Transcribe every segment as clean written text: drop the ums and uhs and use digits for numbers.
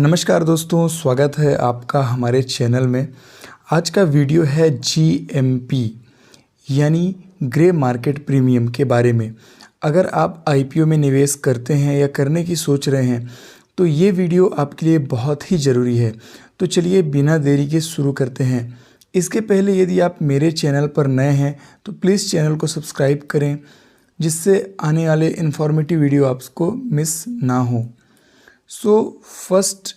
नमस्कार दोस्तों, स्वागत है आपका हमारे चैनल में। आज का वीडियो है जीएमपी यानी ग्रे मार्केट प्रीमियम के बारे में। अगर आप आईपीओ में निवेश करते हैं या करने की सोच रहे हैं तो ये वीडियो आपके लिए बहुत ही ज़रूरी है। तो चलिए बिना देरी के शुरू करते हैं। इसके पहले यदि आप मेरे चैनल पर नए हैं तो प्लीज़ चैनल को सब्सक्राइब करें, जिससे आने वाले इन्फॉर्मेटिव वीडियो आपको मिस ना हो। So first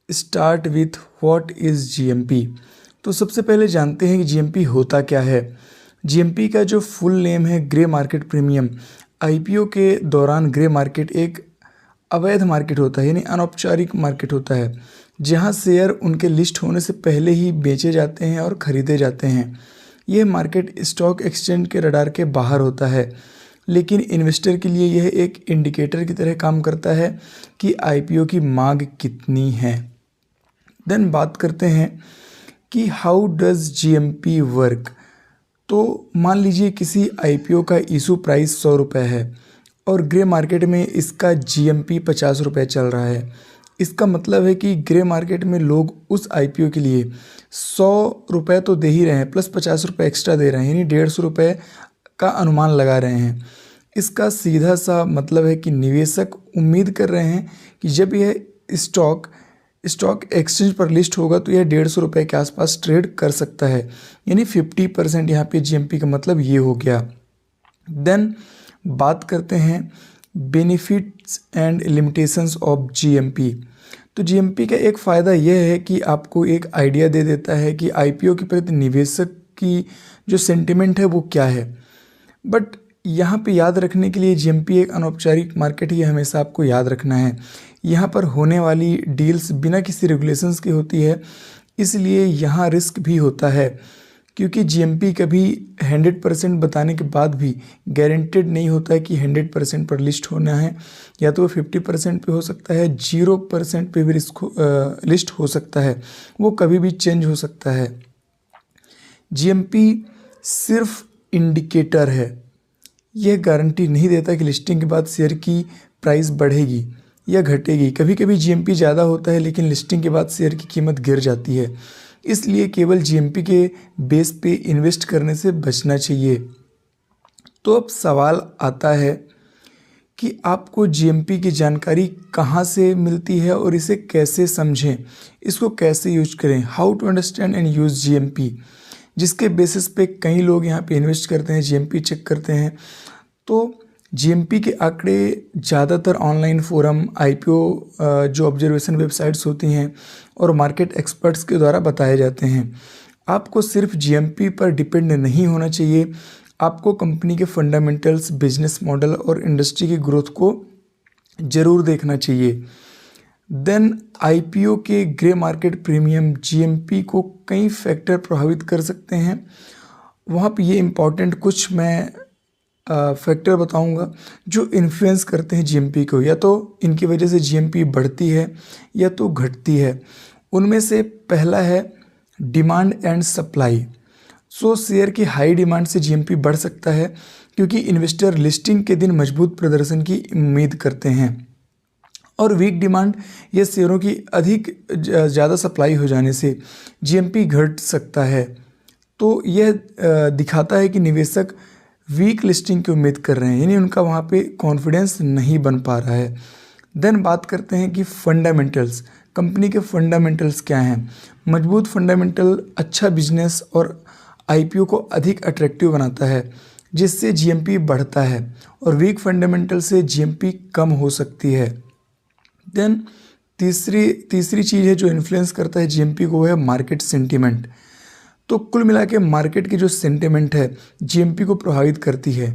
start with what is GMP. तो सबसे पहले जानते हैं कि जीएमपी होता क्या है। जीएमपी का जो फुल नेम है ग्रे मार्केट प्रीमियम। आईपीओ के दौरान ग्रे मार्केट एक अवैध मार्केट होता है, यानी अनौपचारिक मार्केट होता है, जहां शेयर उनके लिस्ट होने से पहले ही बेचे जाते हैं और ख़रीदे जाते हैं। यह मार्केट स्टॉक एक्सचेंज के रडार के बाहर होता है, लेकिन इन्वेस्टर के लिए यह एक इंडिकेटर की तरह काम करता है कि आईपीओ की मांग कितनी है। देन बात करते हैं कि हाउ डज जीएमपी वर्क। तो मान लीजिए किसी आईपीओ का इशू प्राइस 100 रुपये है और ग्रे मार्केट में इसका जीएमपी 50 रुपये चल रहा है। इसका मतलब है कि ग्रे मार्केट में लोग उस आईपीओ के लिए 100 रुपये तो दे ही रहे हैं, प्लस 50 रुपये एक्स्ट्रा दे रहे हैं, यानी 150 रुपये का अनुमान लगा रहे हैं। इसका सीधा सा मतलब है कि निवेशक उम्मीद कर रहे हैं कि जब यह स्टॉक एक्सचेंज पर लिस्ट होगा तो यह 150 रुपये के आसपास ट्रेड कर सकता है, यानी 50% यहाँ पे जीएमपी का मतलब ये हो गया। देन बात करते हैं benefits and limitations of GMP. तो जीएमपी का एक फ़ायदा यह है कि आपको एक आइडिया दे देता है कि आईपीओ के प्रति निवेशक की जो सेंटिमेंट है वो क्या है। बट यहाँ पे याद रखने के लिए जीएमपी एक अनौपचारिक मार्केट ही हमेशा आपको याद रखना है। यहाँ पर होने वाली डील्स बिना किसी रेगुलेशंस की होती है, इसलिए यहाँ रिस्क भी होता है, क्योंकि जीएमपी कभी 100% बताने के बाद भी गारंटेड नहीं होता है कि 100% पर लिस्ट होना है। या तो वो 50% पे हो सकता है, 0% पे भी लिस्ट हो सकता है, वो कभी भी चेंज हो सकता है। जीएमपी सिर्फ इंडिकेटर है, यह गारंटी नहीं देता कि लिस्टिंग के बाद शेयर की प्राइस बढ़ेगी या घटेगी। कभी कभी जीएमपी ज़्यादा होता है लेकिन लिस्टिंग के बाद शेयर की कीमत गिर जाती है, इसलिए केवल जीएमपी के बेस पे इन्वेस्ट करने से बचना चाहिए। तो अब सवाल आता है कि आपको जीएमपी की जानकारी कहाँ से मिलती है और इसे कैसे समझें, इसको कैसे यूज करें। How to understand and use GMP, जिसके बेसिस पे कई लोग यहाँ पे इन्वेस्ट करते हैं, जीएमपी चेक करते हैं। तो जीएमपी के आंकड़े ज़्यादातर ऑनलाइन फोरम, आईपीओ जो ऑब्जर्वेशन वेबसाइट्स होती हैं और मार्केट एक्सपर्ट्स के द्वारा बताए जाते हैं। आपको सिर्फ जीएमपी पर डिपेंड नहीं होना चाहिए, आपको कंपनी के फंडामेंटल्स, बिजनेस मॉडल और इंडस्ट्री की ग्रोथ को ज़रूर देखना चाहिए। देन आईपीओ के ग्रे मार्केट प्रीमियम जीएमपी को कई फैक्टर प्रभावित कर सकते हैं। वहाँ पे ये इम्पॉर्टेंट कुछ मैं फैक्टर बताऊंगा जो इन्फ्लुएंस करते हैं जीएमपी को। या तो इनकी वजह से जीएमपी बढ़ती है या तो घटती है। उनमें से पहला है demand and supply. So share की हाई डिमांड से जीएमपी बढ़ सकता है, क्योंकि इन्वेस्टर लिस्टिंग के दिन मजबूत प्रदर्शन की उम्मीद करते हैं। और वीक डिमांड या शेयरों की अधिक ज़्यादा सप्लाई हो जाने से जीएमपी घट सकता है। तो यह दिखाता है कि निवेशक वीक लिस्टिंग की उम्मीद कर रहे हैं, यानी उनका वहाँ पे कॉन्फिडेंस नहीं बन पा रहा है। देन बात करते हैं कि फंडामेंटल्स, कंपनी के फंडामेंटल्स क्या हैं। मजबूत फंडामेंटल अच्छा बिजनेस और आईपीओ को अधिक अट्रैक्टिव बनाता है, जिससे जीएमपी बढ़ता है, और वीक फंडामेंटल से जीएमपी कम हो सकती है। देन तीसरी चीज़ है जो इन्फ्लुएंस करता है जीएमपी को, वो है मार्केट सेंटीमेंट। तो कुल मिला के मार्केट की जो सेंटीमेंट है जीएमपी को प्रभावित करती है।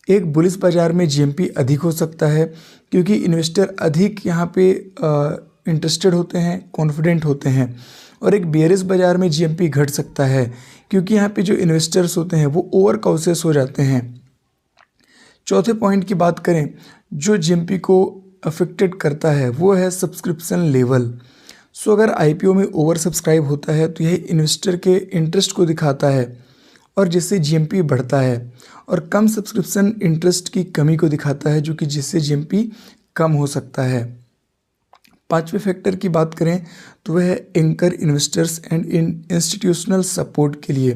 एक बुलिश बाजार में जीएमपी अधिक हो सकता है, क्योंकि इन्वेस्टर अधिक यहाँ पे इंटरेस्टेड होते हैं, कॉन्फिडेंट होते हैं। और एक बेयरिश बाजार में जीएमपी घट सकता है, क्योंकि यहाँ पे जो इन्वेस्टर्स होते हैं वो ओवर कॉशियस हो जाते हैं। चौथे पॉइंट की बात करें जो जीएमपी को अफेक्टेड करता है, वो है सब्सक्रिप्शन लेवल। सो अगर आईपीओ में ओवर सब्सक्राइब होता है तो यह इन्वेस्टर के इंटरेस्ट को दिखाता है, और जिससे जीएमपी बढ़ता है। और कम सब्सक्रिप्शन इंटरेस्ट की कमी को दिखाता है, जो कि जिससे जीएमपी कम हो सकता है। पाँचवें फैक्टर की बात करें तो वह है anchor investors and institutional support के लिए,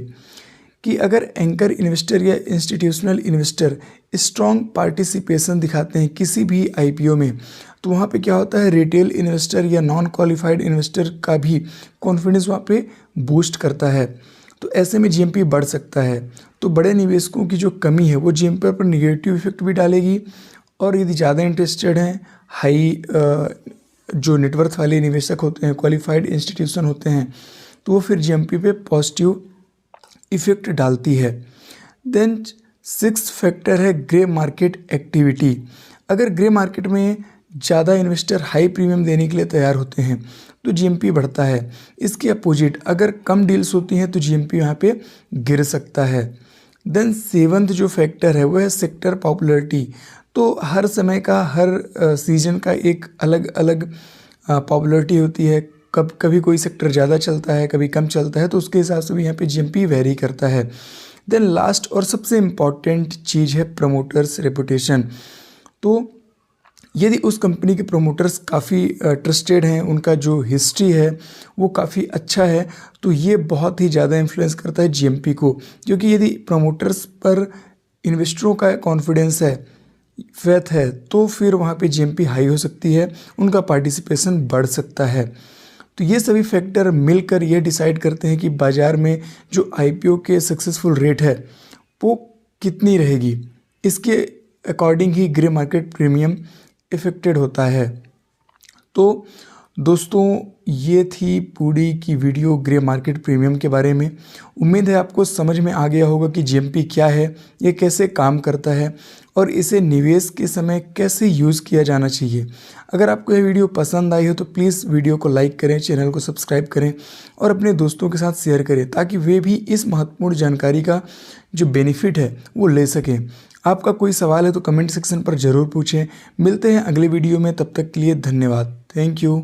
कि अगर एंकर इन्वेस्टर या इंस्टीट्यूशनल इन्वेस्टर स्ट्रॉन्ग पार्टिसिपेशन दिखाते हैं किसी भी आईपीओ में, तो वहाँ पे क्या होता है, रिटेल इन्वेस्टर या नॉन क्वालिफाइड इन्वेस्टर का भी कॉन्फिडेंस वहाँ पे बूस्ट करता है। तो ऐसे में जीएमपी बढ़ सकता है। तो बड़े निवेशकों की जो कमी है वो जीएमपी पर निगेटिव इफेक्ट भी डालेगी, और यदि ज़्यादा इंटरेस्टेड हैं हाई जो नेटवर्थ वाले निवेशक होते हैं, क्वालिफाइड इंस्टीट्यूशन होते हैं, तो वो फिर जीएमपी पे पॉजिटिव इफेक्ट डालती है। देन सिक्स्थ फैक्टर है ग्रे मार्केट एक्टिविटी। अगर ग्रे मार्केट में ज़्यादा इन्वेस्टर हाई प्रीमियम देने के लिए तैयार होते हैं तो जीएमपी बढ़ता है। इसके अपोजिट अगर कम डील्स होती हैं तो जीएमपी यहाँ पे गिर सकता है। देन सेवंथ जो फैक्टर है वो है सेक्टर पॉपुलैरिटी। तो हर समय का, हर सीजन का एक अलग अलग पॉपुलैरिटी होती है। कभी कोई सेक्टर ज़्यादा चलता है, कभी कम चलता है, तो उसके हिसाब से भी यहाँ पे जीएमपी वेरी करता है। देन लास्ट और सबसे इम्पॉर्टेंट चीज़ है प्रमोटर्स रेपुटेशन। तो यदि उस कंपनी के प्रोमोटर्स काफ़ी ट्रस्टेड हैं, उनका जो हिस्ट्री है वो काफ़ी अच्छा है, तो ये बहुत ही ज़्यादा इन्फ्लुएंस करता है जीएमपी को। क्योंकि यदि प्रमोटर्स पर इन्वेस्टरों का कॉन्फिडेंस है, फेथ है, तो फिर वहाँ पे जीएमपी हाई हो सकती है, उनका पार्टिसिपेशन बढ़ सकता है। तो ये सभी फैक्टर मिलकर ये डिसाइड करते हैं कि बाज़ार में जो आईपीओ के सक्सेसफुल रेट है वो कितनी रहेगी। इसके अकॉर्डिंग ही ग्रे मार्केट प्रीमियम इफेक्टेड होता है। तो दोस्तों ये थी पूरी की वीडियो ग्रे मार्केट प्रीमियम के बारे में। उम्मीद है आपको समझ में आ गया होगा कि जीएमपी क्या है, ये कैसे काम करता है और इसे निवेश के समय कैसे यूज़ किया जाना चाहिए। अगर आपको यह वीडियो पसंद आई हो तो प्लीज़ वीडियो को लाइक करें, चैनल को सब्सक्राइब करें और अपने दोस्तों के साथ शेयर करें, ताकि वे भी इस महत्वपूर्ण जानकारी का जो बेनिफिट है वो ले सकें। आपका कोई सवाल है तो कमेंट सेक्शन पर ज़रूर पूछें। मिलते हैं अगले वीडियो में, तब तक के लिए धन्यवाद। Thank you.